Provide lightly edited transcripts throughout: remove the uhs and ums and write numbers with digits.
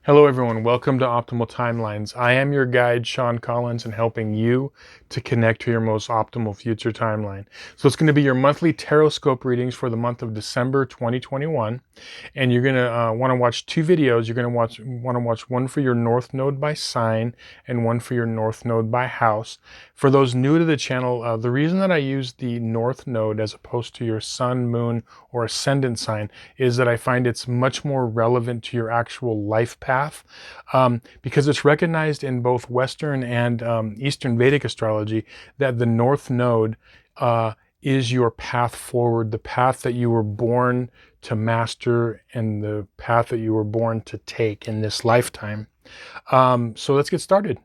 Hello everyone, welcome to Optimal Timelines. I am your guide, Sean Collins, and helping you to connect to your most optimal future timeline. So it's going to be your monthly Tarotscope readings for the month of December 2021. And you're going to want to watch two videos. You're going to want to watch one for your North Node by sign and one for your North Node by house. For those new to the channel, the reason that I use the North Node as opposed to your Sun, Moon, or Ascendant sign is that I find it's much more relevant to your actual life path, because it's recognized in both Western and Eastern Vedic astrology that the North Node is your path forward, the path that you were born to master and the path that you were born to take in this lifetime. So let's get started.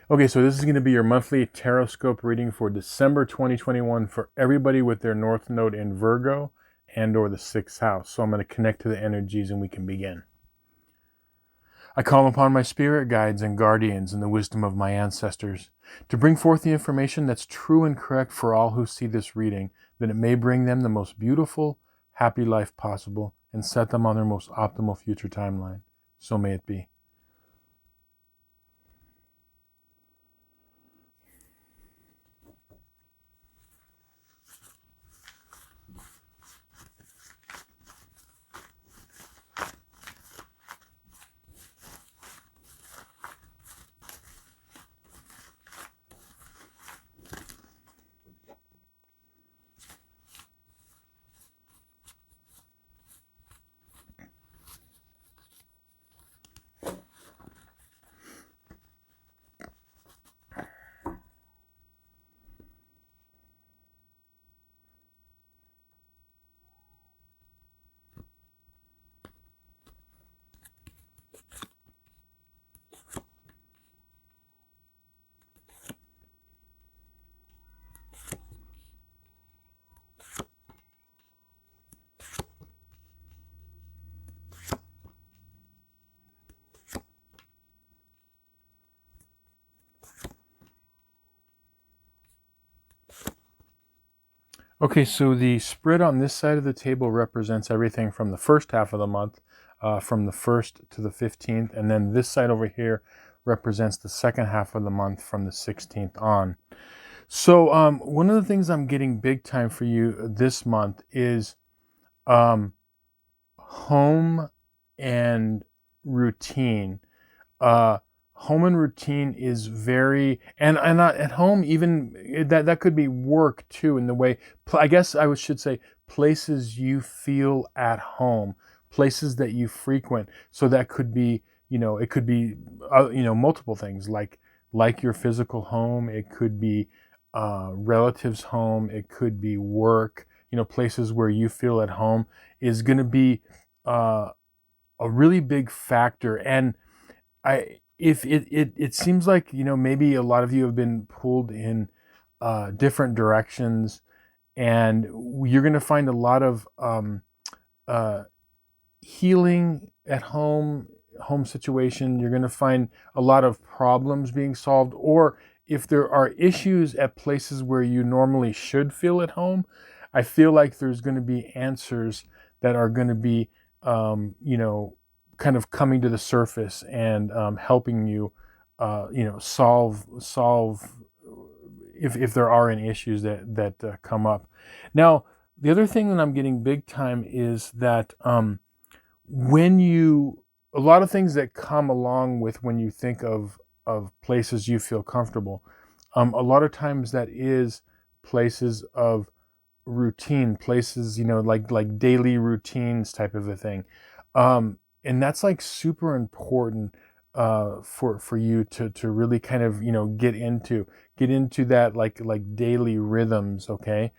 Okay, so this is going to be your monthly Tarotscope reading for December 2021 for everybody with their North Node in Virgo and or the 6th house. So I'm going to connect to the energies and we can begin. I call upon my spirit guides and guardians and the wisdom of my ancestors to bring forth the information that's true and correct for all who see this reading, that it may bring them the most beautiful, happy life possible and set them on their most optimal future timeline. So may it be. Okay, so the spread on this side of the table represents everything from the first half of the month, from the 1st to the 15th, and then this side over here represents the second half of the month from the 16th on. So one of the things I'm getting big time for you this month is home and routine. Home and routine is very, and at home even that could be work too, in the way, I guess I should say, places you feel at home, places that you frequent. So that could be, it could be multiple things, like your physical home. It could be relatives home. It could be work. Places where you feel at home is going to be a really big factor. And if it seems like, maybe a lot of you have been pulled in different directions, and you're going to find a lot of healing at home situation. You're going to find a lot of problems being solved, or if there are issues at places where you normally should feel at home, I feel like there's going to be answers that are going to be kind of coming to the surface and helping you, solve if there are any issues that come up. Now, the other thing that I'm getting big time is that a lot of things that come along with when you think of places you feel comfortable, a lot of times that is places of routine, places, like daily routines type of a thing. And that's like super important for you to really kind of get into that like daily rhythms. Okay,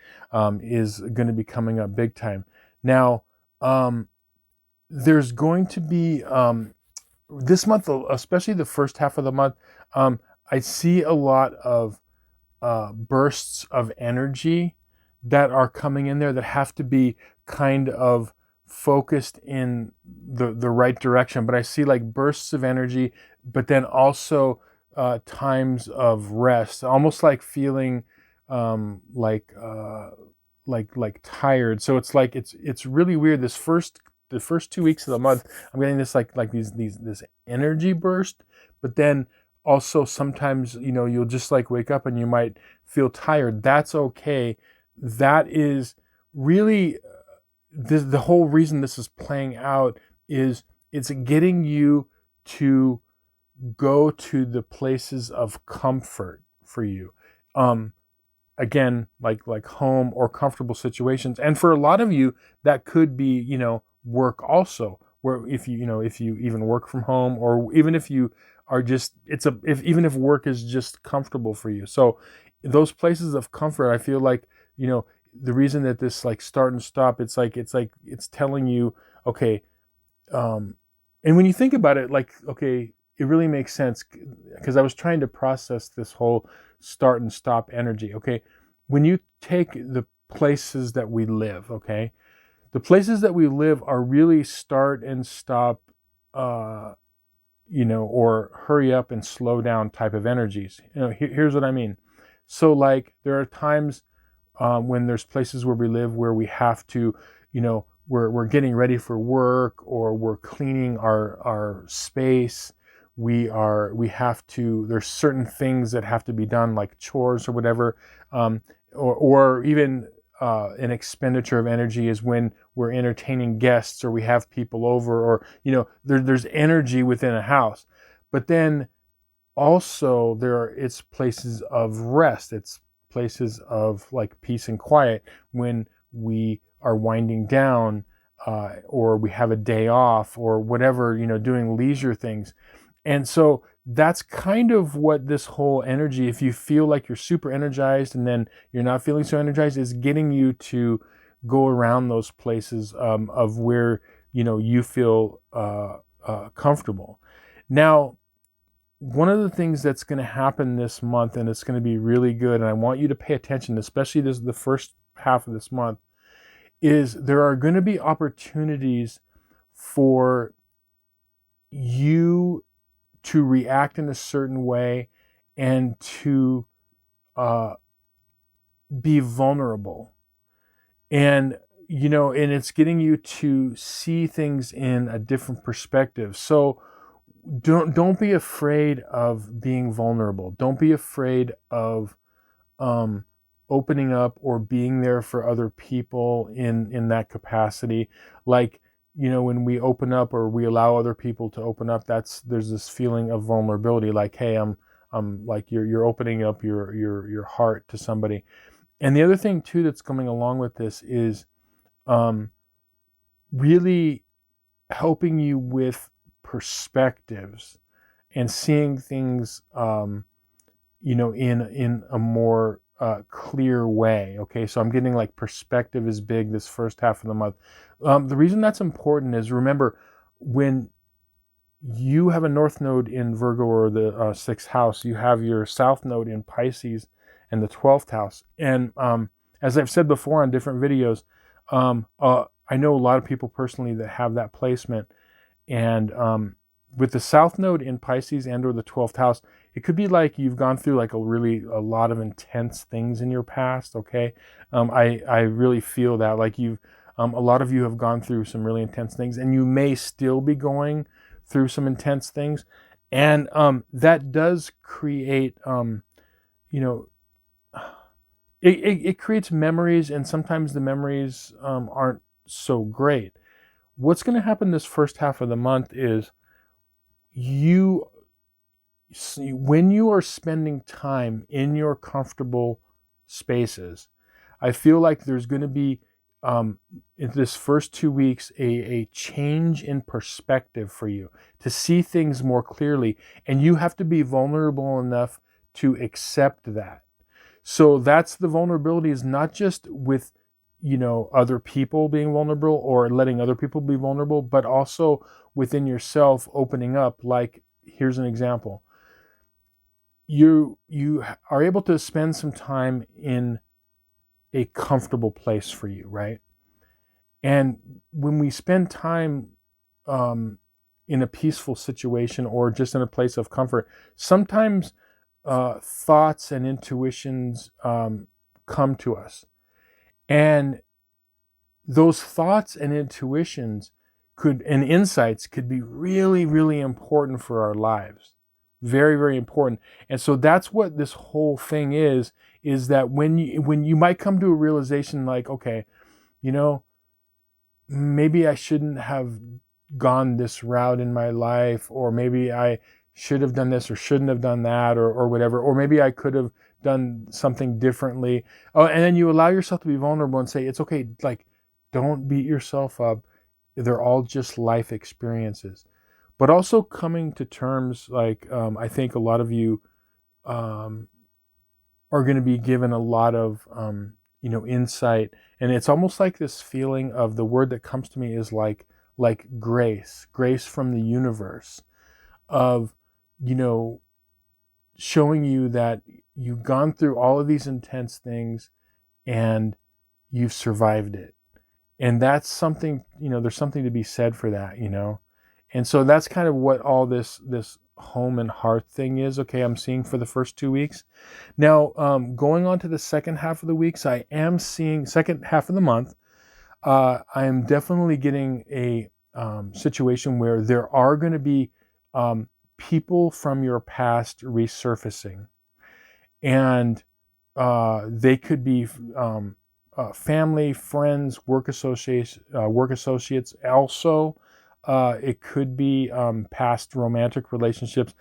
is going to be coming up big time. Now, there's going to be this month, especially the first half of the month. I see a lot of bursts of energy that are coming in there that have to be kind of focused in the right direction. But I see like bursts of energy, but then also times of rest, almost like feeling like tired. So it's like it's really weird. This first the first 2 weeks of the month, I'm getting this like this energy burst, but then also sometimes, you'll just like wake up and you might feel tired. That's okay. That is really the whole reason this is playing out is it's getting you to go to the places of comfort for you. Again, like home or comfortable situations. And for a lot of you, that could be, work also, where if you even work from home, or even if you are just, even if work is just comfortable for you. So those places of comfort, I feel like, the reason that this like start and stop, it's telling you, okay, and when you think about it, like, okay, it really makes sense, because I was trying to process this whole start and stop energy. Okay, when you take the places that we live, okay, the places that we live are really start and stop, or hurry up and slow down type of energies. Here's what I mean. So like there are times when there's places where we live where we have to, we're getting ready for work, or we're cleaning our space. There's certain things that have to be done, like chores or whatever, or even an expenditure of energy is when we're entertaining guests, or we have people over, or there's energy within a house. But then also it's places of rest. It's places of like peace and quiet when we are winding down, or we have a day off, or whatever, doing leisure things. And so that's kind of what this whole energy, if you feel like you're super energized and then you're not feeling so energized, is getting you to go around those places of where, you feel comfortable. Now, one of the things that's going to happen this month, and it's going to be really good, and I want you to pay attention, especially the first half of this month, is there are going to be opportunities for you to react in a certain way and to be vulnerable. And, and it's getting you to see things in a different perspective. So don't be afraid of being vulnerable. Don't be afraid of opening up or being there for other people in that capacity. Like, when we open up, or we allow other people to open up, there's this feeling of vulnerability. Like, hey, I'm like you're opening up your heart to somebody. And the other thing too that's coming along with this is really helping you with perspectives and seeing things, in a more clear way. Okay, so I'm getting like perspective is big this first half of the month. The reason that's important is, remember, when you have a north node in Virgo, or the 6th house, you have your south node in Pisces and the 12th house. And as I've said before on different videos, I know a lot of people personally that have that placement. And with the south node in Pisces and or the 12th house, it could be like you've gone through like a lot of intense things in your past. Okay, I really feel that, like a lot of you have gone through some really intense things, and you may still be going through some intense things, and that does create it creates memories, and sometimes the memories aren't so great. What's going to happen this first half of the month is when you are spending time in your comfortable spaces, I feel like there's going to be, in this first 2 weeks, a change in perspective for you to see things more clearly. And you have to be vulnerable enough to accept that. So that's the vulnerability, is not just with, other people being vulnerable or letting other people be vulnerable, but also within yourself opening up. Like, here's an example. You are able to spend some time in a comfortable place for you, right? And when we spend time in a peaceful situation, or just in a place of comfort, sometimes thoughts and intuitions come to us. And those thoughts and intuitions and insights could be really, really important for our lives. Very, very important. And so that's what this whole thing is that when you might come to a realization like, okay, you know, maybe I shouldn't have gone this route in my life, or maybe I should have done this or shouldn't have done that, or whatever, or maybe I could have done something differently. Oh, and then you allow yourself to be vulnerable and say, it's okay. Like, don't beat yourself up. They're all just life experiences. But also coming to terms, like, I think a lot of you um, are going to be given a lot of, insight. And it's almost like this feeling of, the word that comes to me is like grace from the universe of, showing you that you've gone through all of these intense things and you've survived it. And that's something, there's something to be said for that, And so that's kind of what all this home and hearth thing is. Okay, I'm seeing for the first 2 weeks. Now, going on to the second half of the weeks, I am seeing second half of the month. I am definitely getting a situation where there are going to be people from your past resurfacing, and they could be family, friends, work associates. Also, it could be past romantic relationships,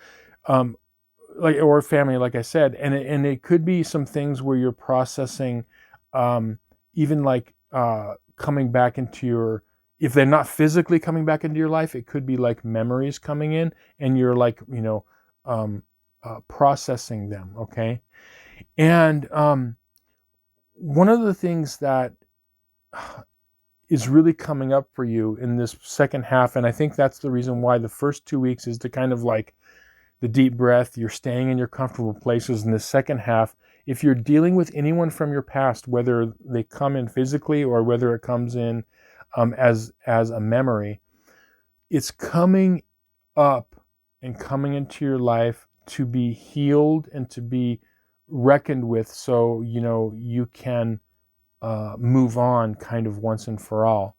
or family, like I said, and it could be some things where you're processing, even like coming back into your. If they're not physically coming back into your life, it could be like memories coming in, and you're like, processing them. Okay, and one of the things that is really coming up for you in this second half, and I think that's the reason why the first 2 weeks is to kind of like the deep breath, you're staying in your comfortable places. In the second half, if you're dealing with anyone from your past, whether they come in physically or whether it comes in as a memory, it's coming up and coming into your life to be healed and to be reckoned with, so you can move on kind of once and for all.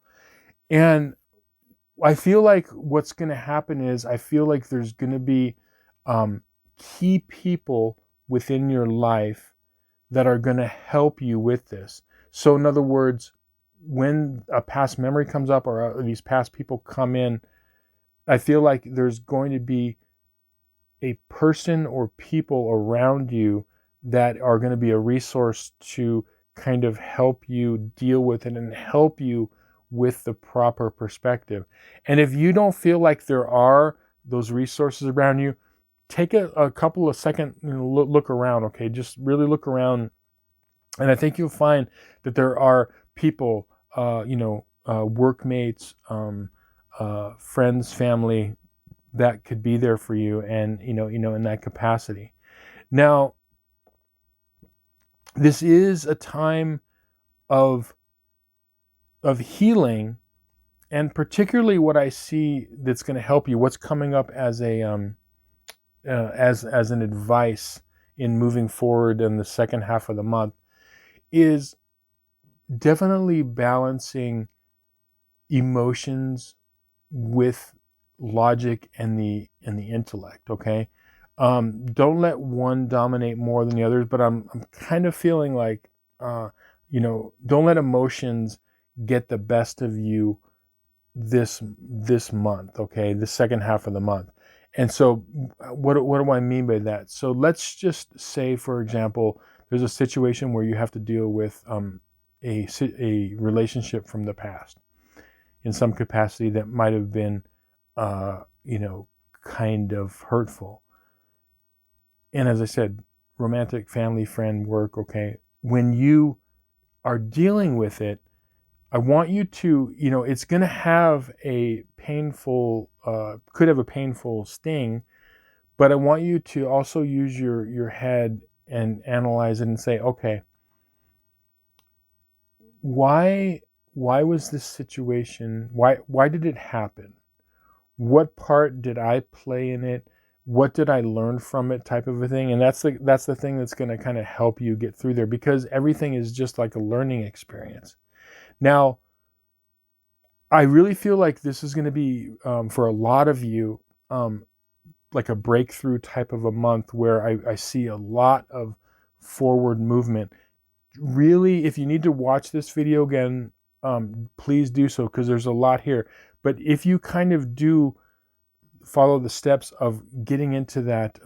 And I feel like what's going to happen is, I feel like there's going to be key people within your life that are going to help you with this. So in other words, when a past memory comes up, or these past people come in, I feel like there's going to be a person or people around you that are going to be a resource to kind of help you deal with it and help you with the proper perspective. And if you don't feel like there are those resources around you, take a couple of seconds, look around, okay? Just really look around. And I think you'll find that there are people, workmates, friends, family, that could be there for you, and in that capacity. Now, this is a time of healing, and particularly what I see that's going to help you, what's coming up as a as an advice in moving forward in the second half of the month, is definitely balancing emotions with logic and the intellect. Okay, don't let one dominate more than the others. But I'm kind of feeling like don't let emotions get the best of you this month. Okay, the second half of the month. And so what do I mean by that? So let's just say, for example, there's a situation where you have to deal with a relationship from the past in some capacity that might have been kind of hurtful. And as I said, romantic, family, friend, work, okay? When you are dealing with it, I want you to, it's going to have a painful, could have a painful sting, but I want you to also use your head and analyze it and say, okay, why was this situation, why did it happen? What part did I play in it? What did I learn from it, type of a thing? And that's the thing that's going to kind of help you get through there, because everything is just like a learning experience. Now, I really feel like this is going to be, for a lot of you, like a breakthrough type of a month where I see a lot of forward movement. Really, if you need to watch this video again, please do so, because there's a lot here. But if you kind of do follow the steps of getting into that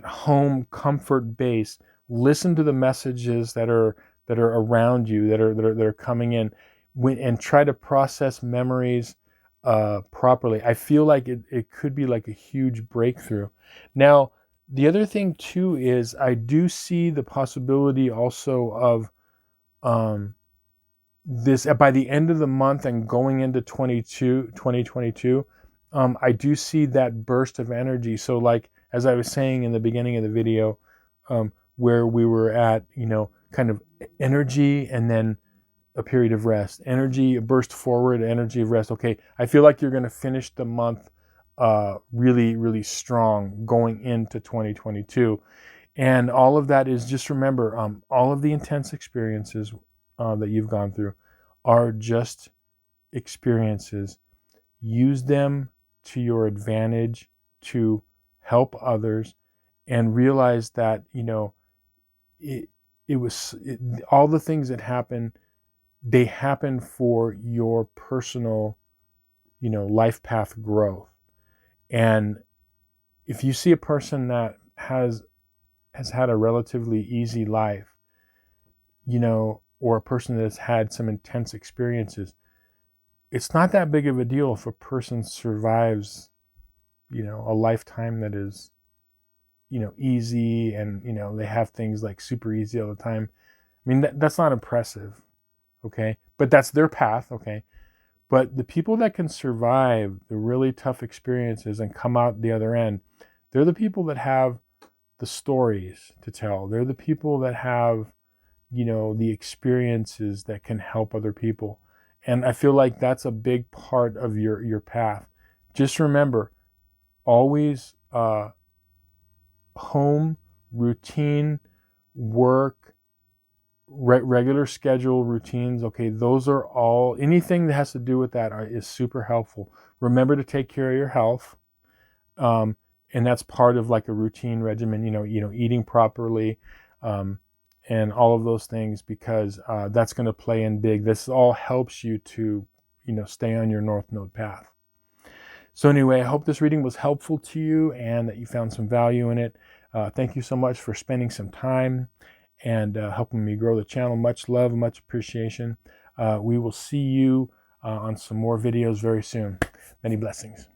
home comfort base, listen to the messages that are around you, that are coming in, and try to process memories properly. I feel like it could be like a huge breakthrough. Now, the other thing too is I do see the possibility also of this by the end of the month and going into 2022. I do see that burst of energy. So like, as I was saying in the beginning of the video, where we were at, kind of energy and then a period of rest, energy, a burst forward, energy of rest. Okay, I feel like you're going to finish the month really, really strong going into 2022. And all of that is, just remember, all of the intense experiences that you've gone through are just experiences. Use them to your advantage to help others, and realize that, it, all the things that happen, they happen for your personal, life path growth. And if you see a person that has had a relatively easy life, or a person that's had some intense experiences, it's not that big of a deal if a person survives, a lifetime that is, easy, and, they have things like super easy all the time. I mean, that's not impressive, okay? But that's their path, okay? But the people that can survive the really tough experiences and come out the other end, they're the people that have the stories to tell. They're the people that have, the experiences that can help other people. And I feel like that's a big part of your path. Just remember, always home, routine, work, regular schedule routines. Okay, those are all, anything that has to do with that is super helpful. Remember to take care of your health. And that's part of like a routine regimen, eating properly, and all of those things, because that's going to play in big. This all helps you to, stay on your North Node path. So anyway, I hope this reading was helpful to you and that you found some value in it. Thank you so much for spending some time and helping me grow the channel. Much love, much appreciation. We will see you on some more videos very soon. Many blessings.